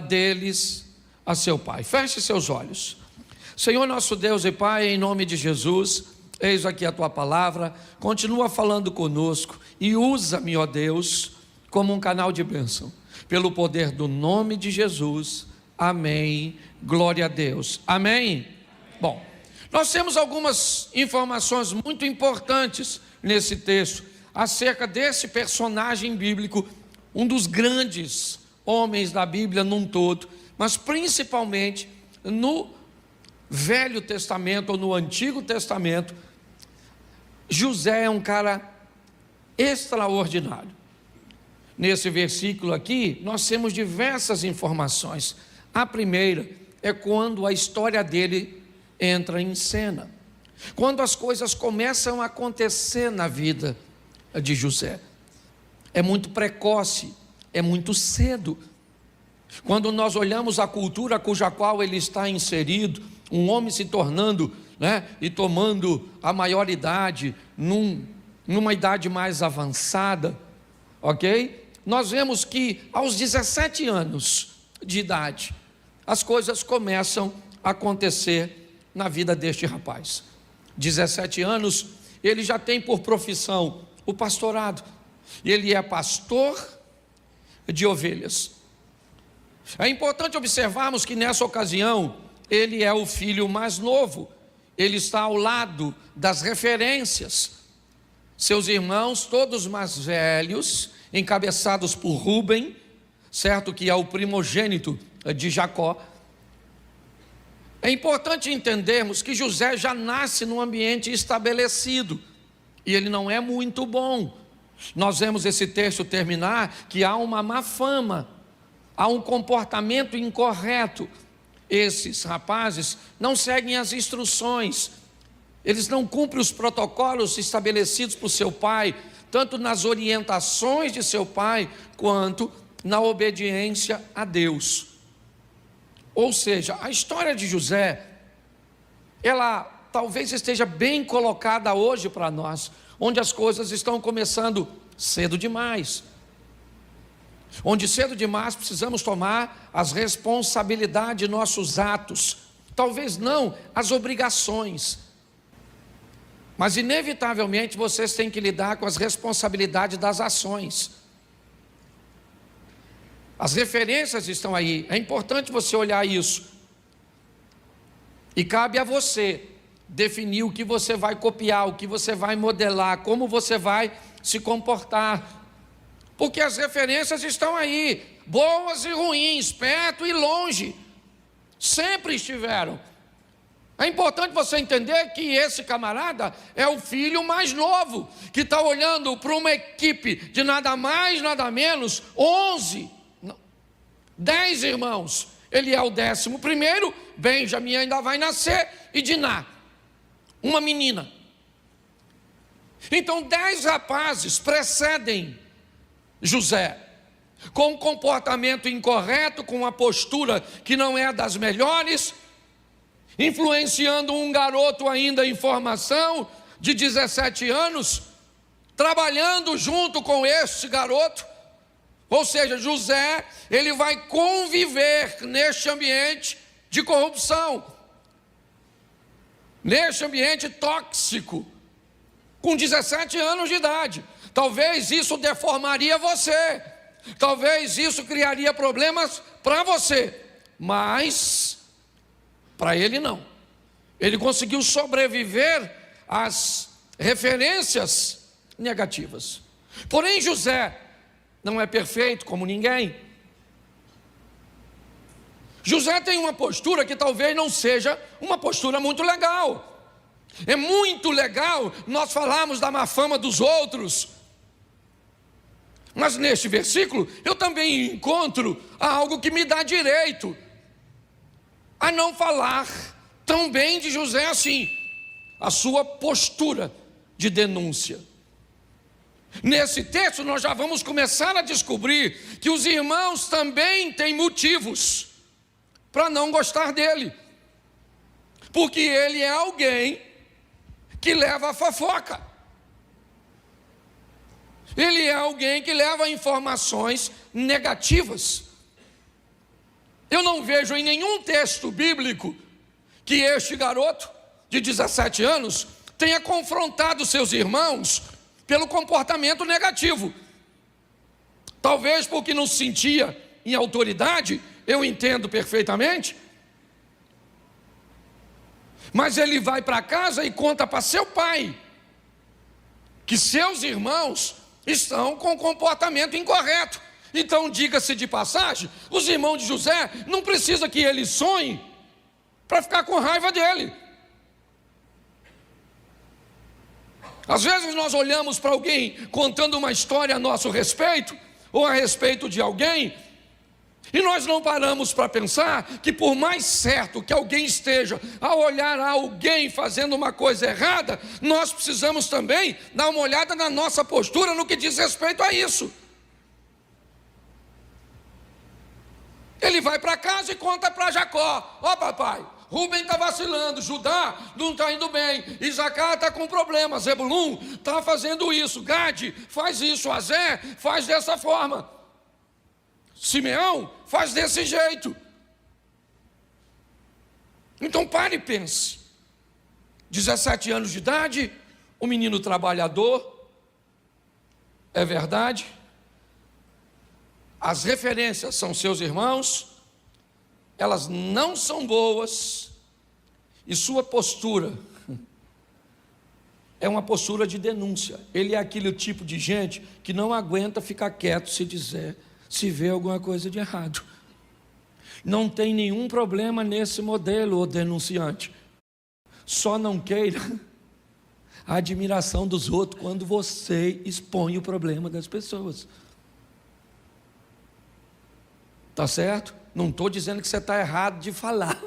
deles a seu pai. Feche seus olhos. Senhor nosso Deus e Pai, em nome de Jesus, eis aqui a tua palavra, continua falando conosco e usa-me, ó Deus, como um canal de bênção, pelo poder do nome de Jesus, amém, glória a Deus, amém? Bom, nós temos algumas informações muito importantes nesse texto, acerca desse personagem bíblico, um dos grandes homens da Bíblia num todo, mas principalmente no Velho Testamento ou no Antigo Testamento. José é um cara extraordinário. Nesse versículo aqui, nós temos diversas informações. A primeira é quando a história dele entra em cena, quando as coisas começam a acontecer na vida de José. É muito precoce, é muito cedo. Quando nós olhamos a cultura cuja qual ele está inserido, um homem se tornando, e tomando a maioridade, numa idade mais avançada, ok? Nós vemos que aos 17 anos de idade, as coisas começam a acontecer na vida deste rapaz. 17 anos, ele já tem por profissão o pastorado, ele é pastor de ovelhas. É importante observarmos que nessa ocasião, ele é o filho mais novo, ele está ao lado das referências, seus irmãos todos mais velhos, encabeçados por Rúben, certo, que é o primogênito de Jacó. É importante entendermos que José já nasce num ambiente estabelecido, e ele não é muito bom. Nós vemos esse texto terminar que há uma má fama, há um comportamento incorreto. Esses rapazes não seguem as instruções, eles não cumprem os protocolos estabelecidos por seu pai, tanto nas orientações de seu pai, quanto na obediência a Deus. Ou seja, a história de José, ela talvez esteja bem colocada hoje para nós, onde as coisas estão começando cedo demais, onde cedo demais precisamos tomar as responsabilidades de nossos atos, talvez não as obrigações, mas inevitavelmente vocês têm que lidar com as responsabilidades das ações. As referências estão aí, é importante você olhar isso, e cabe a você definir o que você vai copiar, o que você vai modelar, como você vai se comportar, porque as referências estão aí, boas e ruins, perto e longe, sempre estiveram. É importante você entender que esse camarada é o filho mais novo, que está olhando para uma equipe de nada mais, nada menos, 10 irmãos, ele é o 11º, Benjamim ainda vai nascer, e Diná, uma menina. Então 10 rapazes precedem José, com um comportamento incorreto, com uma postura que não é das melhores, influenciando um garoto ainda em formação, de 17 anos, trabalhando junto com este garoto. Ou seja, José, ele vai conviver neste ambiente de corrupção, neste ambiente tóxico, com 17 anos de idade. Talvez isso deformaria você, talvez isso criaria problemas para você, mas para ele não. Ele conseguiu sobreviver às referências negativas. Porém, José não é perfeito como ninguém. José tem uma postura que talvez não seja uma postura muito legal. É muito legal nós falarmos da má fama dos outros, mas neste versículo eu também encontro algo que me dá direito a não falar tão bem de José assim, a sua postura de denúncia. Nesse texto nós já vamos começar a descobrir que os irmãos também têm motivos para não gostar dele, porque ele é alguém que leva a fofoca, ele é alguém que leva informações negativas. Eu não vejo em nenhum texto bíblico que este garoto de 17 anos tenha confrontado seus irmãos pelo comportamento negativo. Talvez porque não se sentia em autoridade, eu entendo perfeitamente. Mas ele vai para casa e conta para seu pai que seus irmãos estão com comportamento incorreto. Então, diga-se de passagem, os irmãos de José não precisa que ele sonhe para ficar com raiva dele. Às vezes nós olhamos para alguém contando uma história a nosso respeito, ou a respeito de alguém, e nós não paramos para pensar que por mais certo que alguém esteja ao olhar alguém fazendo uma coisa errada, nós precisamos também dar uma olhada na nossa postura no que diz respeito a isso. Ele vai para casa e conta para Jacó: ó papai, Rubem está vacilando, Judá não está indo bem, Isacar está com problemas, Zebulum está fazendo isso, Gade faz isso, Azé faz dessa forma, Simeão faz desse jeito. Então pare e pense. 17 anos de idade, um menino trabalhador, é verdade. As referências são seus irmãos, elas não são boas, e sua postura é uma postura de denúncia. Ele é aquele tipo de gente que não aguenta ficar quieto se vê alguma coisa de errado. Não tem nenhum problema nesse modelo, ô denunciante. Só não queira a admiração dos outros quando você expõe o problema das pessoas. Tá certo? Não estou dizendo que você está errado de falar.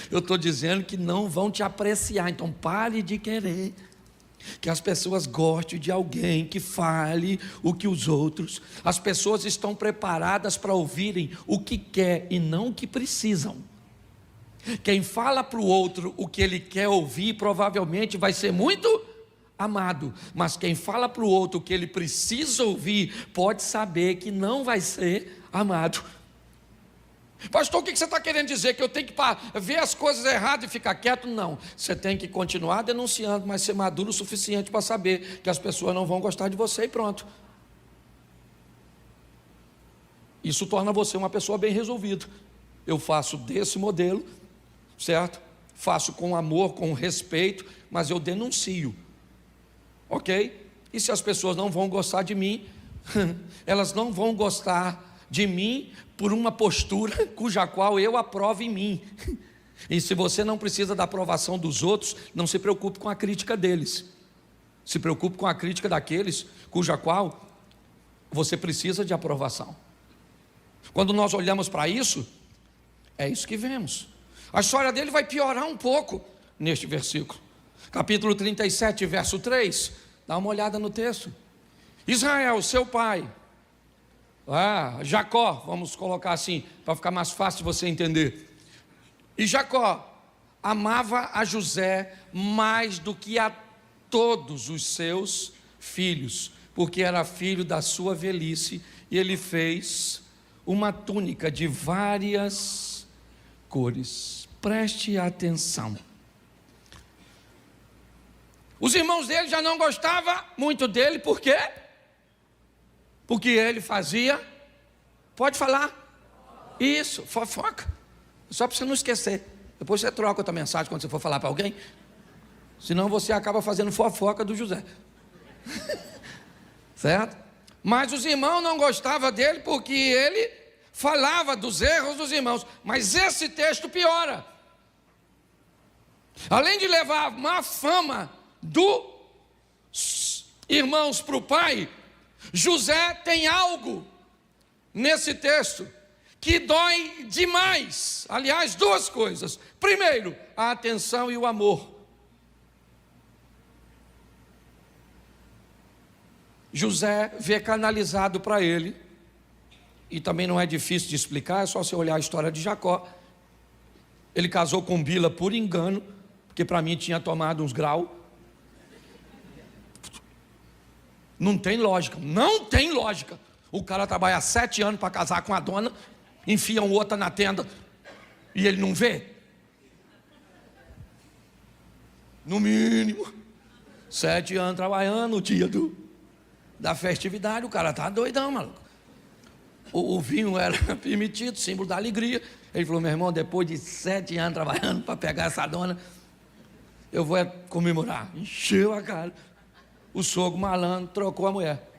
Eu estou dizendo que não vão te apreciar. Então pare de querer que as pessoas gostem de alguém que fale o que os outros. As pessoas estão preparadas para ouvirem o que quer e não o que precisam. Quem fala para o outro o que ele quer ouvir provavelmente vai ser muito amado, mas quem fala para o outro o que ele precisa ouvir pode saber que não vai ser amado. Pastor, o que você está querendo dizer? Que eu tenho que ver as coisas erradas e ficar quieto? Não, você tem que continuar denunciando, mas ser maduro o suficiente para saber que as pessoas não vão gostar de você e pronto. Isso torna você uma pessoa bem resolvida. Eu faço desse modelo, certo? Faço com amor, com respeito, mas eu denuncio, ok? E se as pessoas não vão gostar de mim, elas não vão gostar de mim por uma postura cuja qual eu aprovo em mim. E se você não precisa da aprovação dos outros, não se preocupe com a crítica deles. Se preocupe com a crítica daqueles cuja qual você precisa de aprovação. Quando nós olhamos para isso, é isso que vemos. A história dele vai piorar um pouco neste versículo. Capítulo 37, verso 3. Dá uma olhada no texto. Israel, seu pai, Jacó, vamos colocar assim, para ficar mais fácil de você entender. E Jacó amava a José mais do que a todos os seus filhos, porque era filho da sua velhice, e ele fez uma túnica de várias cores. Preste atenção. Os irmãos dele já não gostavam muito dele, por quê? Porque ele fazia, pode falar? Isso, fofoca. Só para você não esquecer. Depois você troca outra mensagem quando você for falar para alguém. Senão você acaba fazendo fofoca do José. Certo? Mas os irmãos não gostavam dele porque ele falava dos erros dos irmãos. Mas esse texto piora. Além de levar a má fama dos irmãos para o pai, José tem algo nesse texto que dói demais. Aliás, duas coisas. Primeiro, a atenção e o amor. José vê canalizado para ele, e também não é difícil de explicar, é só você olhar a história de Jacó. Ele casou com Bila por engano, porque para mim tinha tomado uns graus. Não tem lógica, não tem lógica. O cara trabalha 7 anos para casar com a dona, Enfiam o outro na tenda e ele não vê? No mínimo 7 anos trabalhando no dia da festividade. O cara tá doidão, maluco. O vinho era permitido, símbolo da alegria. Ele falou: meu irmão, depois de 7 anos trabalhando para pegar essa dona, eu vou comemorar. Encheu a cara. O sogro malandro trocou a mulher,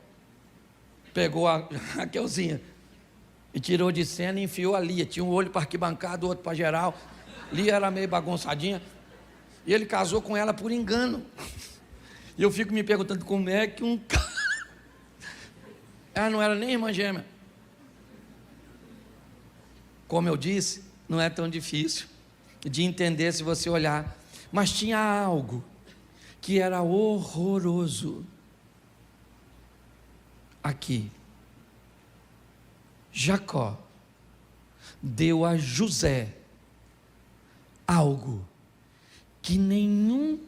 pegou a Raquelzinha e tirou de cena e enfiou a Lia. Tinha um olho para arquibancada, outro para geral. Lia era meio bagunçadinha. E ele casou com ela por engano. E eu fico me perguntando como é que um cara... Ela não era nem irmã gêmea. Como eu disse, não é tão difícil de entender se você olhar. Mas tinha algo que era horroroso. Aqui, Jacó deu a José algo que nenhum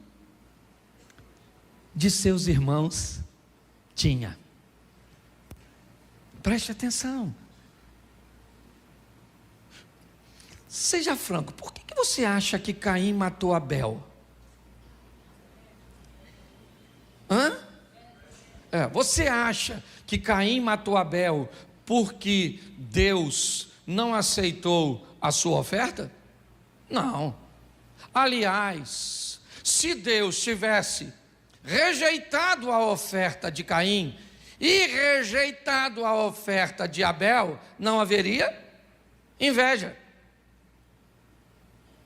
de seus irmãos tinha. Preste atenção. Seja franco, por que você acha que Caim matou Abel? Você acha que Caim matou Abel porque Deus não aceitou a sua oferta? Não. Aliás, se Deus tivesse rejeitado a oferta de Caim e rejeitado a oferta de Abel, não haveria inveja.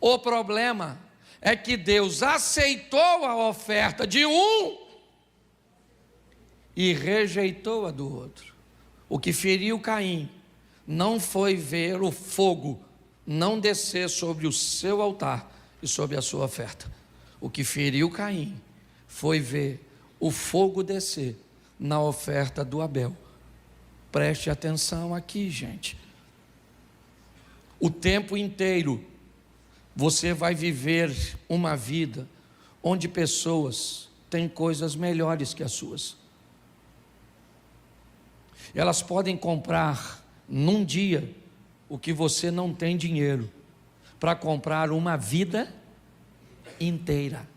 O problema é que Deus aceitou a oferta de um e rejeitou a do outro. O que feriu Caim não foi ver o fogo não descer sobre o seu altar e sobre a sua oferta. O que feriu Caim foi ver o fogo descer na oferta do Abel. Preste atenção aqui, gente. O tempo inteiro você vai viver uma vida onde pessoas têm coisas melhores que as suas. Elas podem comprar num dia o que você não tem dinheiro para comprar uma vida inteira.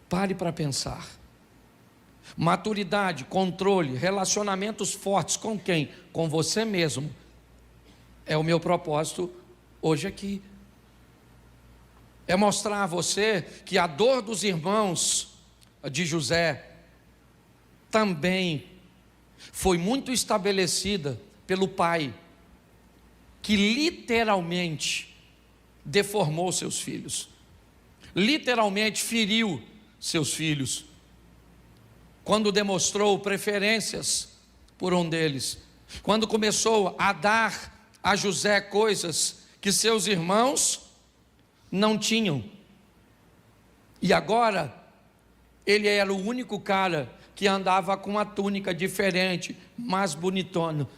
Pare para pensar. Maturidade, controle, relacionamentos fortes com quem? Com você mesmo. É o meu propósito hoje aqui. É mostrar a você que a dor dos irmãos de José também foi muito estabelecida pelo pai, que literalmente deformou seus filhos, literalmente feriu seus filhos, quando demonstrou preferências por um deles, quando começou a dar a José coisas que seus irmãos não tinham. E agora ele era o único cara que andava com uma túnica diferente, mais bonitona.